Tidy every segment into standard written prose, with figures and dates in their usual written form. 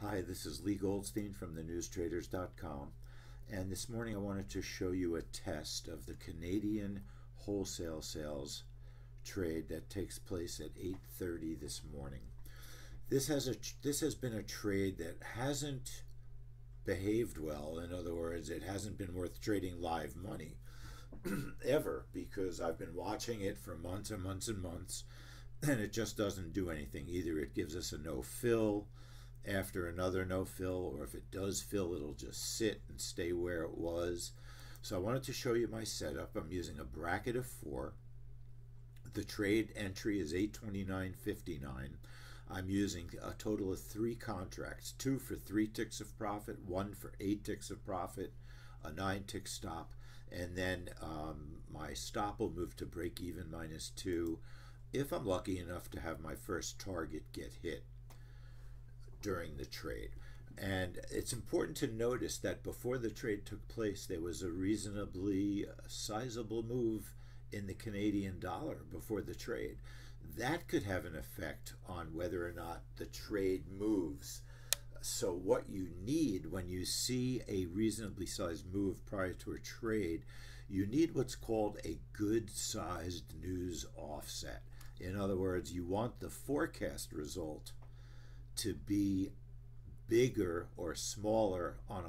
Hi, this is Lee Goldstein from thenewstraders.com, and this morning I wanted to show you a test of the Canadian wholesale sales trade that takes place at 8:30 this morning. This has been a trade that hasn't behaved well. In other words, it hasn't been worth trading live money ever, because I've been watching it for months and months and months, and it just doesn't do anything. Either it gives us a no fill after another no fill, or if it does fill, it'll just sit and stay where it was. So I wanted to show you my setup. I'm using a bracket of 4. The trade entry is 829.59. I'm using a total of 3 contracts, 2 for 3 ticks of profit, 1 for 8 ticks of profit, a 9-tick stop, and then my stop will move to break even -2 if I'm lucky enough to have my first target get hit during the trade. And it's important to notice that before the trade took place, there was a reasonably sizable move in the Canadian dollar before the trade. That could have an effect on whether or not the trade moves. So what you need when you see a reasonably sized move prior to a trade, you need what's called a good sized news offset. In other words, you want the forecast result to be bigger or smaller on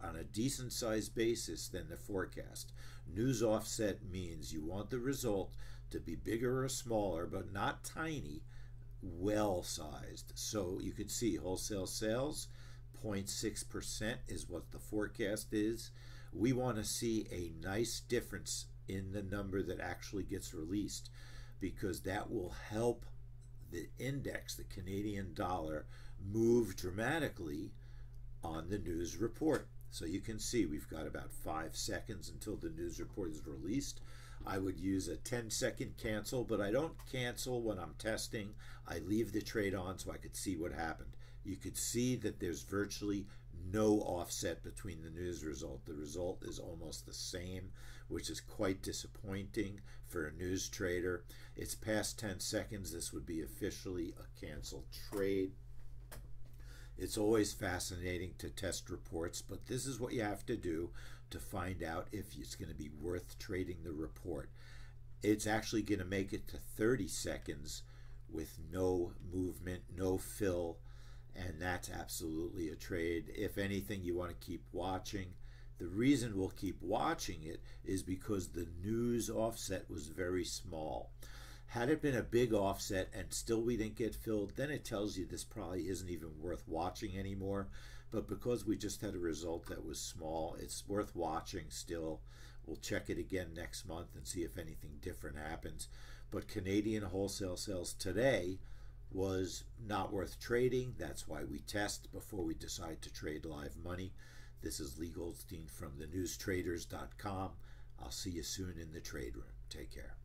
a decent sized basis than the forecast. News offset means you want the result to be bigger or smaller, but not tiny, well sized. So you could see wholesale sales 0.6% is what the forecast is. We want to see a nice difference in the number that actually gets released, because that will help the index, the Canadian dollar, move dramatically on the news report. So you can see we've got about 5 seconds until the news report is released. I would use a 10-second cancel, but I don't cancel when I'm testing. I leave the trade on so I could see what happened. You could see that there's virtually no offset between the news result. The result is almost the same, which is quite disappointing for a news trader. It's past 10 seconds. This would be officially a canceled trade. It's always fascinating to test reports, but this is what you have to do to find out if it's going to be worth trading the report. It's actually going to make it to 30 seconds with no movement, no fill, and that's absolutely a trade. If anything, you want to keep watching. The reason we'll keep watching it is because the news offset was very small. Had it been a big offset and still we didn't get filled, then it tells you this probably isn't even worth watching anymore. But because we just had a result that was small, it's worth watching still. We'll check it again next month and see if anything different happens. But Canadian wholesale sales today was not worth trading. That's why we test before we decide to trade live money. This is Lee Goldstein from thenewstraders.com. I'll see you soon in the trade room. Take care.